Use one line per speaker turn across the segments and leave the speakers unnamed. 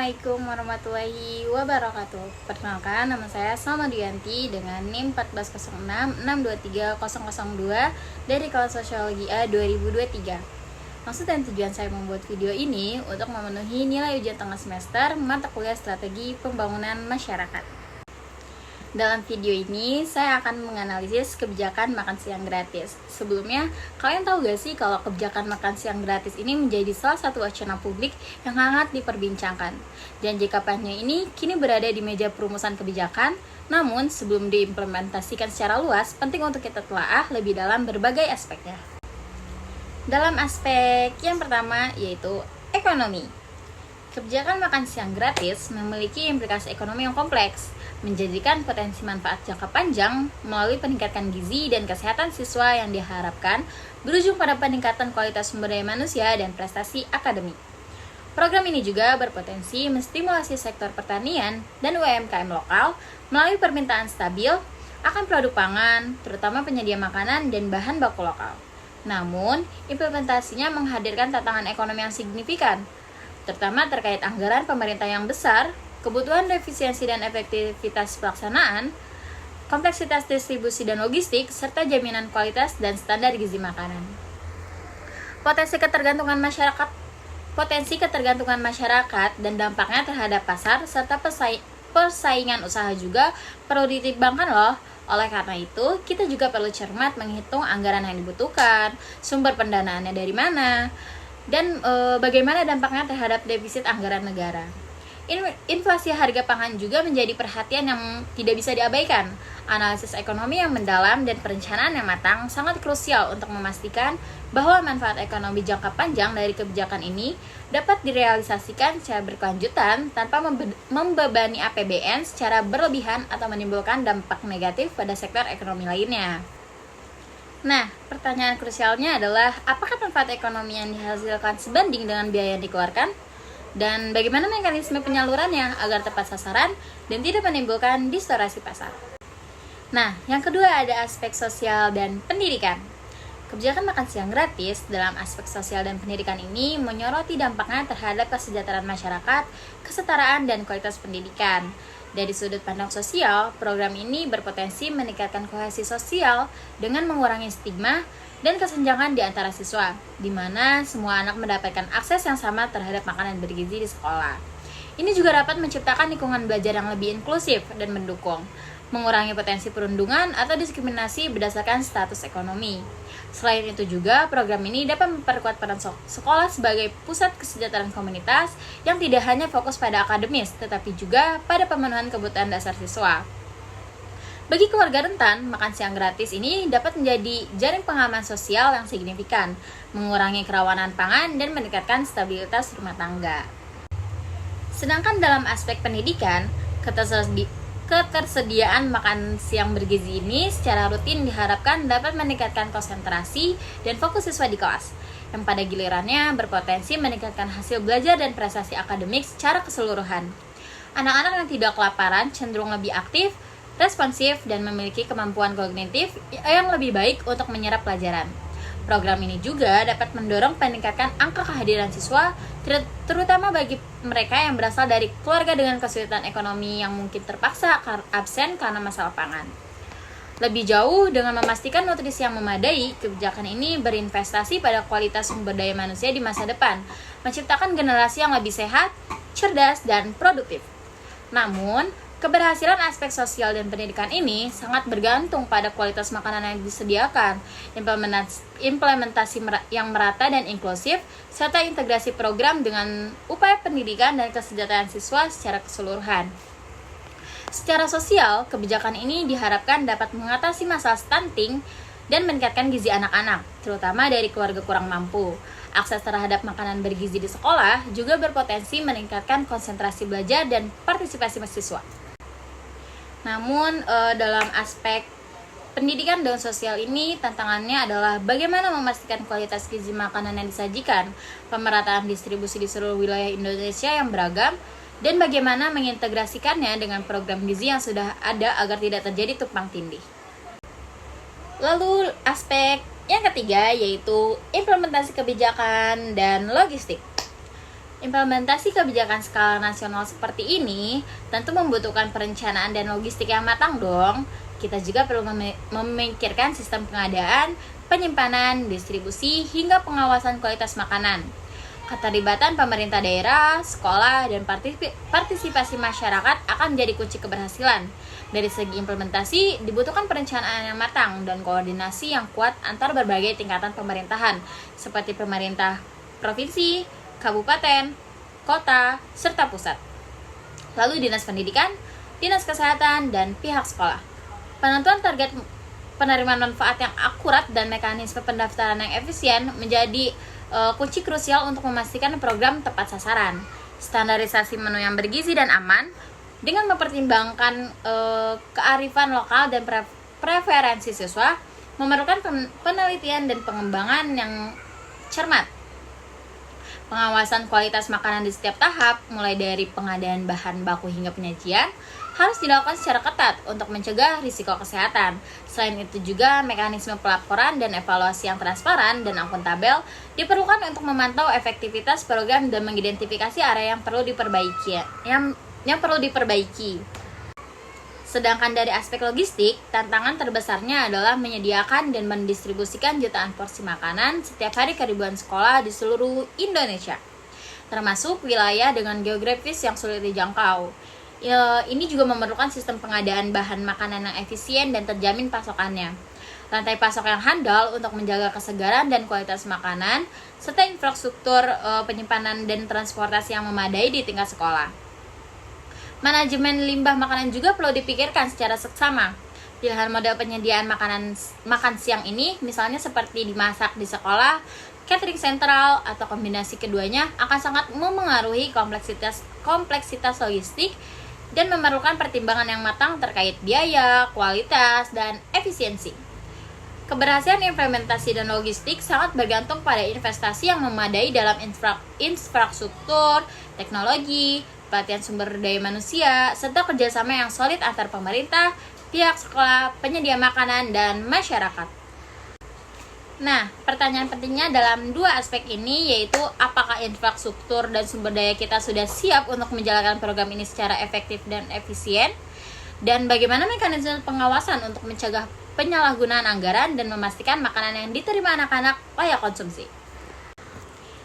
Assalamualaikum warahmatullahi wabarakatuh. Perkenalkan, nama saya Salma Dianti dengan NIM 14066230002 dari kelas Sosiologi A 2023. Maksud dan tujuan saya membuat video ini untuk memenuhi nilai ujian tengah semester mata kuliah Strategi Pembangunan Masyarakat. Dalam video ini, saya akan menganalisis kebijakan makan siang gratis. Sebelumnya, kalian tahu gak sih kalau kebijakan makan siang gratis ini menjadi salah satu wacana publik yang hangat diperbincangkan. Janji kampanye ini kini berada di meja perumusan kebijakan, namun sebelum diimplementasikan secara luas, penting untuk kita telaah lebih dalam berbagai aspeknya. Dalam aspek yang pertama, yaitu ekonomi. Kebijakan makan siang gratis memiliki implikasi ekonomi yang kompleks, menjadikan potensi manfaat jangka panjang melalui peningkatan gizi dan kesehatan siswa yang diharapkan berujung pada peningkatan kualitas sumber daya manusia dan prestasi akademik. Program ini juga berpotensi menstimulasi sektor pertanian dan UMKM lokal melalui permintaan stabil akan produk pangan, terutama penyedia makanan dan bahan baku lokal. Namun, implementasinya menghadirkan tantangan ekonomi yang signifikan, terutama terkait anggaran pemerintah yang besar, kebutuhan efisiensi dan efektivitas pelaksanaan, kompleksitas distribusi dan logistik, serta jaminan kualitas dan standar gizi makanan. Potensi ketergantungan masyarakat dan dampaknya terhadap pasar serta persaingan usaha juga perlu ditimbangkan loh. Oleh karena itu, kita juga perlu cermat menghitung anggaran yang dibutuhkan, sumber pendanaannya dari mana, dan bagaimana dampaknya terhadap defisit anggaran negara. Inflasi harga pangan juga menjadi perhatian yang tidak bisa diabaikan. Analisis ekonomi yang mendalam dan perencanaan yang matang sangat krusial untuk memastikan bahwa manfaat ekonomi jangka panjang dari kebijakan ini dapat direalisasikan secara berkelanjutan tanpa membebani APBN secara berlebihan atau menimbulkan dampak negatif pada sektor ekonomi lainnya. Nah, pertanyaan krusialnya adalah apakah manfaat ekonomi yang dihasilkan sebanding dengan biaya yang dikeluarkan? Dan bagaimana mekanisme penyalurannya agar tepat sasaran dan tidak menimbulkan distorsi pasar? Nah, yang kedua ada aspek sosial dan pendidikan. Kebijakan makan siang gratis dalam aspek sosial dan pendidikan ini menyoroti dampaknya terhadap kesejahteraan masyarakat, kesetaraan, dan kualitas pendidikan. Dari sudut pandang sosial, program ini berpotensi meningkatkan kohesi sosial dengan mengurangi stigma dan kesenjangan di antara siswa, di mana semua anak mendapatkan akses yang sama terhadap makanan bergizi di sekolah. Ini juga dapat menciptakan lingkungan belajar yang lebih inklusif dan mendukung, mengurangi potensi perundungan atau diskriminasi berdasarkan status ekonomi. Selain itu juga, program ini dapat memperkuat peran sekolah sebagai pusat kesejahteraan komunitas yang tidak hanya fokus pada akademis, tetapi juga pada pemenuhan kebutuhan dasar siswa. Bagi keluarga rentan, makan siang gratis ini dapat menjadi jaring pengaman sosial yang signifikan, mengurangi kerawanan pangan dan meningkatkan stabilitas rumah tangga. Sedangkan dalam aspek pendidikan, ketersediaan makan siang bergizi ini secara rutin diharapkan dapat meningkatkan konsentrasi dan fokus siswa di kelas, yang pada gilirannya berpotensi meningkatkan hasil belajar dan prestasi akademik secara keseluruhan. Anak-anak yang tidak kelaparan cenderung lebih aktif, responsif, dan memiliki kemampuan kognitif yang lebih baik untuk menyerap pelajaran. Program ini juga dapat mendorong peningkatan angka kehadiran siswa, terutama bagi mereka yang berasal dari keluarga dengan kesulitan ekonomi yang mungkin terpaksa absen karena masalah pangan. Lebih jauh, dengan memastikan nutrisi yang memadai, kebijakan ini berinvestasi pada kualitas sumber daya manusia di masa depan, menciptakan generasi yang lebih sehat, cerdas, dan produktif. Namun, keberhasilan aspek sosial dan pendidikan ini sangat bergantung pada kualitas makanan yang disediakan, implementasi yang merata dan inklusif, serta integrasi program dengan upaya pendidikan dan kesejahteraan siswa secara keseluruhan. Secara sosial, kebijakan ini diharapkan dapat mengatasi masalah stunting dan meningkatkan gizi anak-anak, terutama dari keluarga kurang mampu. Akses terhadap makanan bergizi di sekolah juga berpotensi meningkatkan konsentrasi belajar dan partisipasi mahasiswa. Namun dalam aspek pendidikan dan sosial ini tantangannya adalah bagaimana memastikan kualitas gizi makanan yang disajikan, pemerataan distribusi di seluruh wilayah Indonesia yang beragam, dan bagaimana mengintegrasikannya dengan program gizi yang sudah ada agar tidak terjadi tumpang tindih. Lalu aspek yang ketiga yaitu implementasi kebijakan dan logistik. Implementasi kebijakan skala nasional seperti ini tentu membutuhkan perencanaan dan logistik yang matang dong. Kita juga perlu memikirkan sistem pengadaan, penyimpanan, distribusi, hingga pengawasan kualitas makanan. Keterlibatan pemerintah daerah, sekolah, dan partisipasi masyarakat akan menjadi kunci keberhasilan. Dari segi implementasi, dibutuhkan perencanaan yang matang dan koordinasi yang kuat antar berbagai tingkatan pemerintahan, seperti pemerintah provinsi, kabupaten, kota, serta pusat. Lalu dinas pendidikan, dinas kesehatan, dan pihak sekolah. Penentuan target penerimaan manfaat yang akurat dan mekanisme pendaftaran yang efisien menjadi kunci krusial untuk memastikan program tepat sasaran. Standarisasi menu yang bergizi dan aman dengan mempertimbangkan kearifan lokal dan preferensi siswa memerlukan penelitian dan pengembangan yang cermat. Pengawasan kualitas makanan di setiap tahap, mulai dari pengadaan bahan baku hingga penyajian, harus dilakukan secara ketat untuk mencegah risiko kesehatan. Selain itu juga mekanisme pelaporan dan evaluasi yang transparan dan akuntabel diperlukan untuk memantau efektivitas program dan mengidentifikasi area yang perlu diperbaiki. Sedangkan dari aspek logistik, tantangan terbesarnya adalah menyediakan dan mendistribusikan jutaan porsi makanan setiap hari ke ribuan sekolah di seluruh Indonesia, termasuk wilayah dengan geografis yang sulit dijangkau. Ini juga memerlukan sistem pengadaan bahan makanan yang efisien dan terjamin pasokannya, rantai pasok yang handal untuk menjaga kesegaran dan kualitas makanan, serta infrastruktur penyimpanan dan transportasi yang memadai di tingkat sekolah. Manajemen limbah makanan juga perlu dipikirkan secara seksama. Pilihan model penyediaan makan siang ini, misalnya seperti dimasak di sekolah, catering sentral, atau kombinasi keduanya akan sangat memengaruhi kompleksitas logistik dan memerlukan pertimbangan yang matang terkait biaya, kualitas, dan efisiensi. Keberhasilan implementasi dan logistik sangat bergantung pada investasi yang memadai dalam infrastruktur, teknologi, pelatihan sumber daya manusia, serta kerjasama yang solid antar pemerintah, pihak sekolah, penyedia makanan, dan masyarakat. Nah, pertanyaan pentingnya dalam dua aspek ini yaitu apakah infrastruktur dan sumber daya kita sudah siap untuk menjalankan program ini secara efektif dan efisien, dan bagaimana mekanisme pengawasan untuk mencegah penyalahgunaan anggaran dan memastikan makanan yang diterima anak-anak layak konsumsi.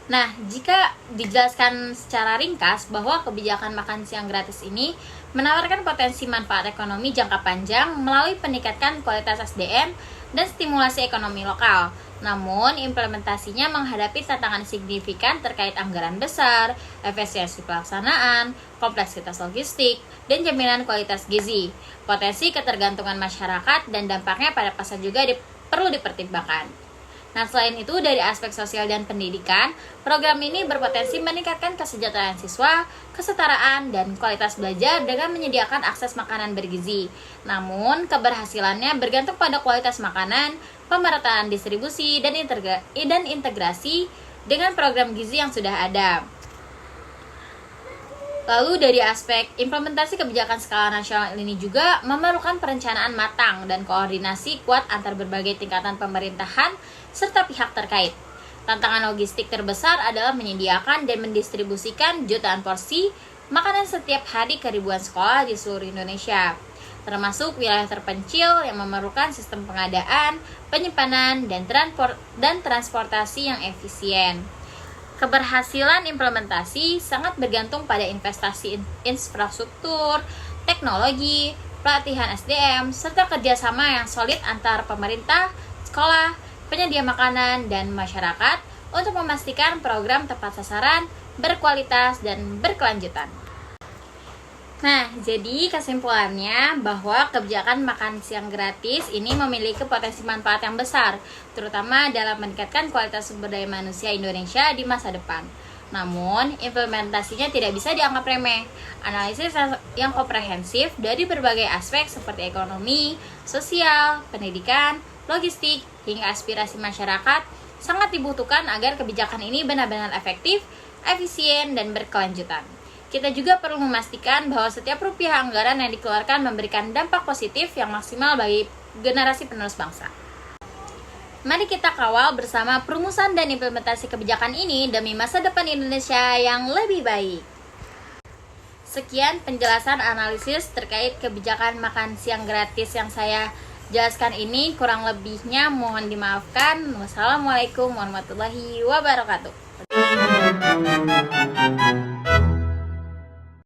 Nah, jika dijelaskan secara ringkas bahwa kebijakan makan siang gratis ini menawarkan potensi manfaat ekonomi jangka panjang melalui peningkatan kualitas SDM dan stimulasi ekonomi lokal. Namun, implementasinya menghadapi tantangan signifikan terkait anggaran besar, efisiensi pelaksanaan, kompleksitas logistik, dan jaminan kualitas gizi. Potensi ketergantungan masyarakat dan dampaknya pada pasar juga perlu dipertimbangkan. Nah, selain itu, dari aspek sosial dan pendidikan, program ini berpotensi meningkatkan kesejahteraan siswa, kesetaraan, dan kualitas belajar dengan menyediakan akses makanan bergizi. Namun, keberhasilannya bergantung pada kualitas makanan, pemerataan distribusi, dan integrasi dengan program gizi yang sudah ada. Lalu dari aspek implementasi kebijakan skala nasional ini juga memerlukan perencanaan matang dan koordinasi kuat antar berbagai tingkatan pemerintahan serta pihak terkait. Tantangan logistik terbesar adalah menyediakan dan mendistribusikan jutaan porsi makanan setiap hari ke ribuan sekolah di seluruh Indonesia, termasuk wilayah terpencil yang memerlukan sistem pengadaan, penyimpanan, dan transportasi yang efisien. Keberhasilan implementasi sangat bergantung pada investasi infrastruktur, teknologi, pelatihan SDM, serta kerjasama yang solid antar pemerintah, sekolah, penyedia makanan, dan masyarakat untuk memastikan program tepat sasaran, berkualitas, dan berkelanjutan. Nah, jadi kesimpulannya bahwa kebijakan makan siang gratis ini memiliki potensi manfaat yang besar, terutama dalam meningkatkan kualitas sumber daya manusia Indonesia di masa depan. Namun, implementasinya tidak bisa dianggap remeh. Analisis yang komprehensif dari berbagai aspek seperti ekonomi, sosial, pendidikan, logistik, hingga aspirasi masyarakat sangat dibutuhkan agar kebijakan ini benar-benar efektif, efisien, dan berkelanjutan. Kita juga perlu memastikan bahwa setiap rupiah anggaran yang dikeluarkan memberikan dampak positif yang maksimal bagi generasi penerus bangsa. Mari kita kawal bersama perumusan dan implementasi kebijakan ini demi masa depan Indonesia yang lebih baik. Sekian penjelasan analisis terkait kebijakan makan siang gratis yang saya jelaskan ini. Kurang lebihnya mohon dimaafkan. Wassalamualaikum warahmatullahi wabarakatuh.